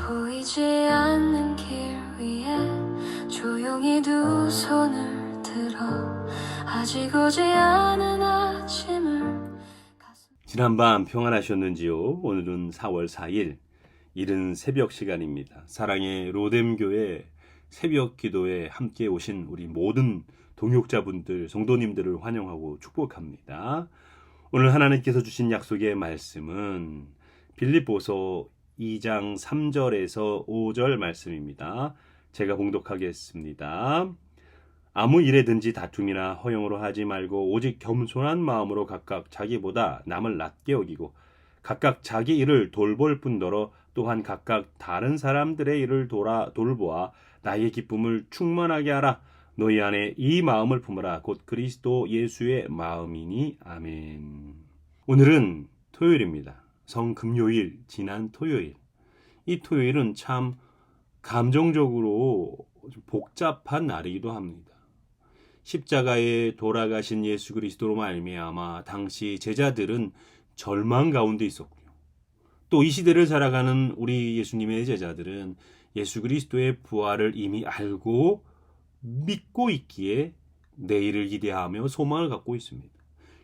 보이지 않는 길 위에 조용히 두 손을 들어 아직 오지 않은 아침을 지난밤 평안하셨는지요? 오늘은 4월 4일 이른 새벽 시간입니다. 사랑의 로뎀교회 새벽 기도에 함께 오신 우리 모든 동역자분들, 성도님들을 환영하고 축복합니다. 오늘 하나님께서 주신 약속의 말씀은 빌립보서 2장 3절에서 5절 말씀입니다. 제가 봉독하겠습니다. 아무 일에든지 다툼이나 허용으로 하지 말고 오직 겸손한 마음으로 각각 자기보다 남을 낮게 여기고 각각 자기 일을 돌볼 뿐더러 또한 각각 다른 사람들의 일을 돌보아 나의 기쁨을 충만하게 하라. 너희 안에 이 마음을 품으라. 곧 그리스도 예수의 마음이니. 아멘. 오늘은 토요일입니다. 성금요일, 지난 토요일. 이 토요일은 참 감정적으로 복잡한 날이기도 합니다. 십자가에 돌아가신 예수 그리스도로 말미암아 당시 제자들은 절망 가운데 있었고요. 또 이 시대를 살아가는 우리 예수님의 제자들은 예수 그리스도의 부활을 이미 알고 믿고 있기에 내일을 기대하며 소망을 갖고 있습니다.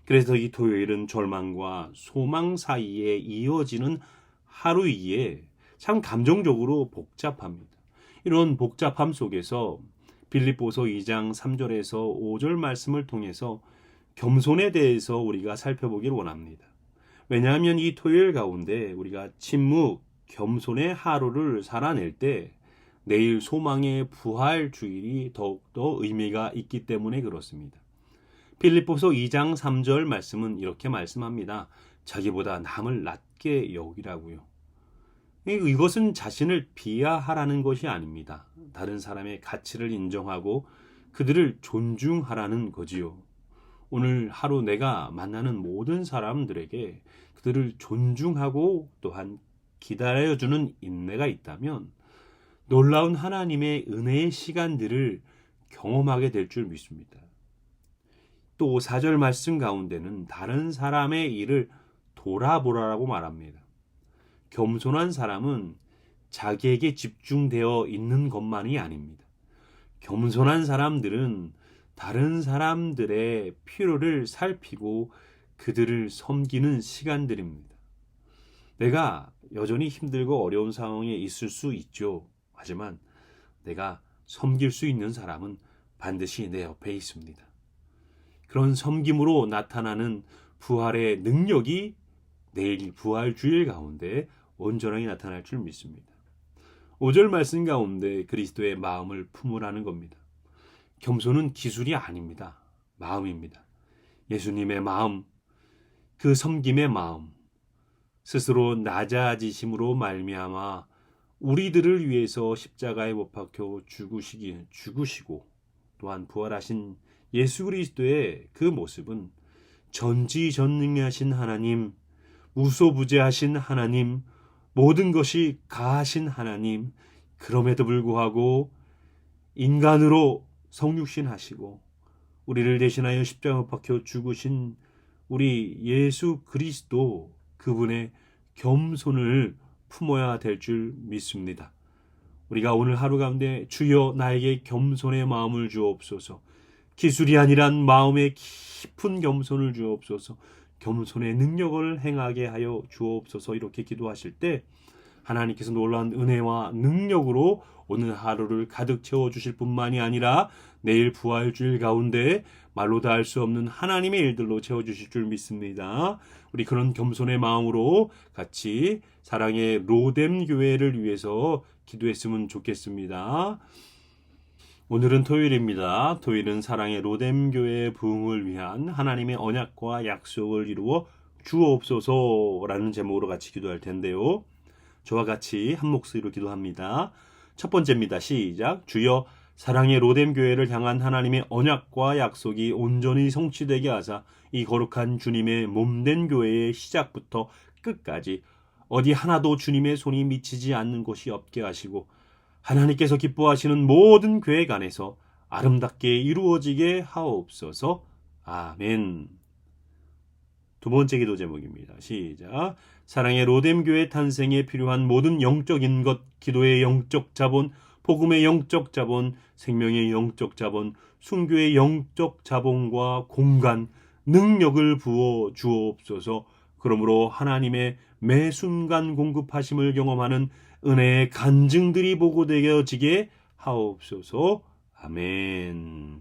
그래서 이 토요일은 절망과 소망 사이에 이어지는 하루이기에 참 감정적으로 복잡합니다. 이런 복잡함 속에서 빌립보서 2장 3절에서 5절 말씀을 통해서 겸손에 대해서 우리가 살펴보기를 원합니다. 왜냐하면 이 토요일 가운데 우리가 침묵, 겸손의 하루를 살아낼 때 내일 소망의 부활 주일이 더욱더 의미가 있기 때문에 그렇습니다. 빌립보서 2장 3절 말씀은 이렇게 말씀합니다. 자기보다 남을 낮게 여기라고요. 이것은 자신을 비하하라는 것이 아닙니다. 다른 사람의 가치를 인정하고 그들을 존중하라는 거지요. 오늘 하루 내가 만나는 모든 사람들에게 그들을 존중하고 또한 기다려주는 인내가 있다면 놀라운 하나님의 은혜의 시간들을 경험하게 될 줄 믿습니다. 또 4절 말씀 가운데는 다른 사람의 일을 돌아보라라고 말합니다. 겸손한 사람은 자기에게 집중되어 있는 것만이 아닙니다. 겸손한 사람들은 다른 사람들의 필요를 살피고 그들을 섬기는 시간들입니다. 내가 여전히 힘들고 어려운 상황에 있을 수 있죠. 하지만 내가 섬길 수 있는 사람은 반드시 내 옆에 있습니다. 그런 섬김으로 나타나는 부활의 능력이 내일 부활 주일 가운데 온전하게 나타날 줄 믿습니다. 5절 말씀 가운데 그리스도의 마음을 품으라는 겁니다. 겸손은 기술이 아닙니다. 마음입니다. 예수님의 마음, 그 섬김의 마음, 스스로 낮아지심으로 말미암아 우리들을 위해서 십자가에 못 박혀 죽으시고 또한 부활하신 예수 그리스도의 그 모습은 전지전능하신 하나님, 무소부재하신 하나님, 모든 것이 가하신 하나님, 그럼에도 불구하고 인간으로 성육신하시고 우리를 대신하여 십자가에 박혀 죽으신 우리 예수 그리스도, 그분의 겸손을 품어야 될 줄 믿습니다. 우리가 오늘 하루 가운데 주여 나에게 겸손의 마음을 주옵소서, 기술이 아니란 마음의 깊은 겸손을 주옵소서, 겸손의 능력을 행하게 하여 주옵소서, 이렇게 기도하실 때 하나님께서 놀라운 은혜와 능력으로 오늘 하루를 가득 채워주실 뿐만이 아니라 내일 부활주일 가운데 말로 다 할 수 없는 하나님의 일들로 채워주실 줄 믿습니다. 우리 그런 겸손의 마음으로 같이 사랑의 로뎀교회를 위해서 기도했으면 좋겠습니다. 오늘은 토요일입니다. 토요일은 사랑의 로뎀교회의 부흥을 위한 하나님의 언약과 약속을 이루어 주옵소서라는 제목으로 같이 기도할 텐데요. 저와 같이 한 목소리로 기도합니다. 첫 번째입니다. 시작. 주여, 사랑의 로뎀교회를 향한 하나님의 언약과 약속이 온전히 성취되게 하사 이 거룩한 주님의 몸된 교회의 시작부터 끝까지 어디 하나도 주님의 손이 미치지 않는 곳이 없게 하시고 하나님께서 기뻐하시는 모든 계획 안에서 아름답게 이루어지게 하옵소서. 아멘. 두 번째 기도 제목입니다. 시작. 사랑의 로뎀교회 탄생에 필요한 모든 영적인 것, 기도의 영적 자본, 복음의 영적 자본, 생명의 영적 자본, 순교의 영적 자본과 공간, 능력을 부어 주옵소서. 그러므로 하나님의 매 순간 공급하심을 경험하는 은혜의 간증들이 보고되어지게 하옵소서. 아멘.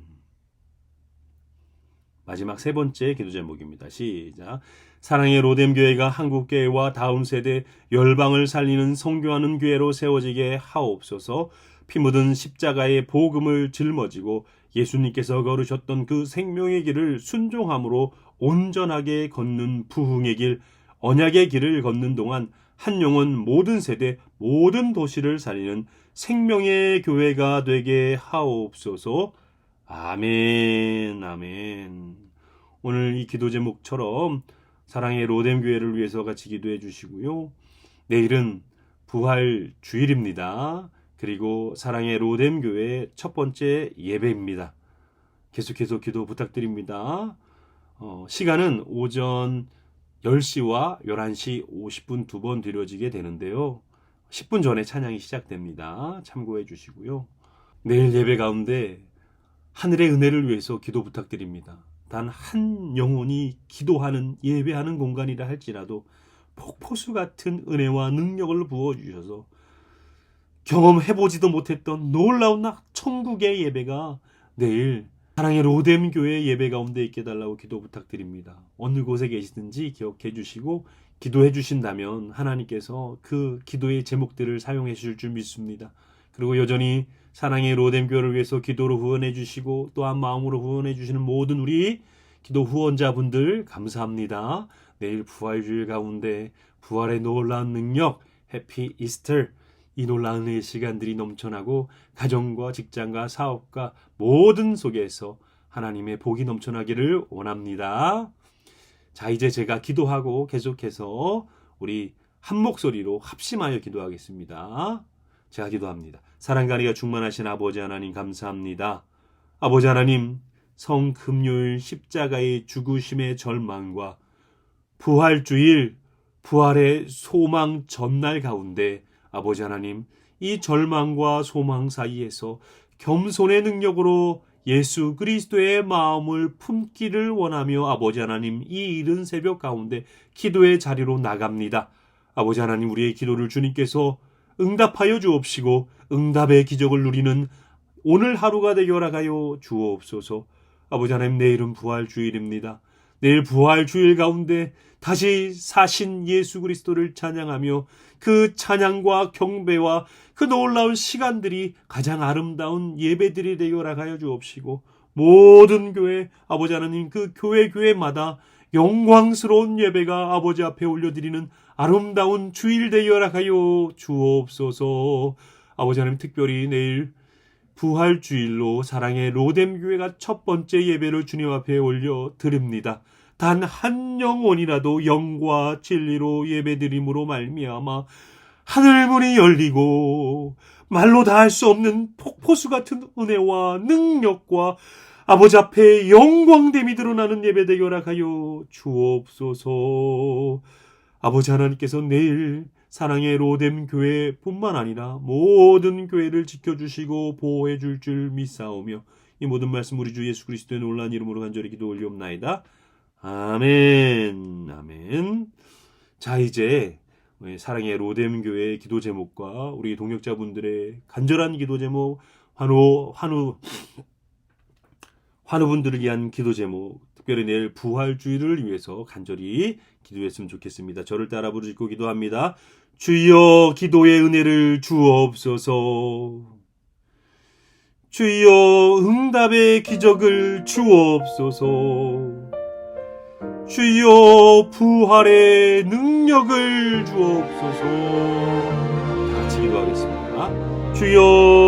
마지막 세 번째 기도 제목입니다. 시작. 사랑의 로뎀교회가 한국교회와 다음 세대 열방을 살리는 선교하는 교회로 세워지게 하옵소서. 피 묻은 십자가의 복음을 짊어지고 예수님께서 걸으셨던 그 생명의 길을 순종함으로 온전하게 걷는 부흥의 길, 언약의 길을 걷는 동안 한 영혼 모든 세대 모든 도시를 살리는 생명의 교회가 되게 하옵소서. 아멘. 아멘. 오늘 이 기도 제목처럼 사랑의 로뎀교회를 위해서 같이 기도해 주시고요. 내일은 부활 주일입니다. 그리고 사랑의 로뎀교회 첫 번째 예배입니다. 계속해서 기도 부탁드립니다. 시간은 오전 10시와 11시 50분 두 번 드려지게 되는데요. 10분 전에 찬양이 시작됩니다. 참고해 주시고요. 내일 예배 가운데 하늘의 은혜를 위해서 기도 부탁드립니다. 단 한 영혼이 기도하는 예배하는 공간이라 할지라도 폭포수 같은 은혜와 능력을 부어주셔서 경험해보지도 못했던 놀라운 천국의 예배가 내일 사랑의 로뎀교회 예배 가운데 있게 달라고 기도 부탁드립니다. 어느 곳에 계시든지 기억해 주시고 기도해 주신다면 하나님께서 그 기도의 제목들을 사용해 주실 줄 믿습니다. 그리고 여전히 사랑의 로뎀교회를 위해서 기도로 후원해 주시고 또한 마음으로 후원해 주시는 모든 우리 기도 후원자분들 감사합니다. 내일 부활주일 가운데 부활의 놀라운 능력, 해피 이스터, 이 놀라운 은혜의 시간들이 넘쳐나고 가정과 직장과 사업과 모든 속에서 하나님의 복이 넘쳐나기를 원합니다. 자, 이제 제가 기도하고 계속해서 우리 한 목소리로 합심하여 기도하겠습니다. 제가 기도합니다. 사랑과 은혜가 충만하신 아버지 하나님 감사합니다. 아버지 하나님, 성금요일 십자가의 죽으심의 절망과 부활주일 부활의 소망 전날 가운데 아버지 하나님, 이 절망과 소망 사이에서 겸손의 능력으로 예수 그리스도의 마음을 품기를 원하며 아버지 하나님, 이 이른 새벽 가운데 기도의 자리로 나갑니다. 아버지 하나님, 우리의 기도를 주님께서 응답하여 주옵시고 응답의 기적을 누리는 오늘 하루가 되게 허락하여 주옵소서. 아버지 하나님, 내일은 부활주일입니다. 내일 부활주일 가운데 다시 사신 예수 그리스도를 찬양하며 그 찬양과 경배와 그 놀라운 시간들이 가장 아름다운 예배들이 되게 허락하여 주옵시고 모든 교회, 아버지 하나님, 그 교회마다 영광스러운 예배가 아버지 앞에 올려드리는 아름다운 주일 되게 허락하여 주옵소서. 아버지 하나님, 특별히 내일 부활주일로 사랑의 로뎀교회가 첫 번째 예배를 주님 앞에 올려드립니다. 단 한 영혼이라도 영과 진리로 예배드림으로 말미암아 하늘문이 열리고 말로 다 할 수 없는 폭포수 같은 은혜와 능력과 아버지 앞에 영광됨이 드러나는 예배 되게 허락하여 주옵소서. 아버지 하나님께서 내일 사랑의 로뎀교회 뿐만 아니라 모든 교회를 지켜주시고 보호해 줄 줄 믿사오며 이 모든 말씀 우리 주 예수 그리스도의 놀라운 이름으로 간절히 기도 올리옵나이다. 아멘. 아멘. 자, 이제 사랑의 로뎀교회의 기도 제목과 우리 동역자분들의 간절한 기도 제목, 환우분들을 위한 기도 제목, 특별히 내일 부활주일을 위해서 간절히 기도했으면 좋겠습니다. 저를 따라 부르시고 기도합니다. 주여, 기도의 은혜를 주옵소서. 주여, 응답의 기적을 주옵소서. 주여, 부활의 능력을 주옵소서. 다 같이 기도하겠습니다. 주여,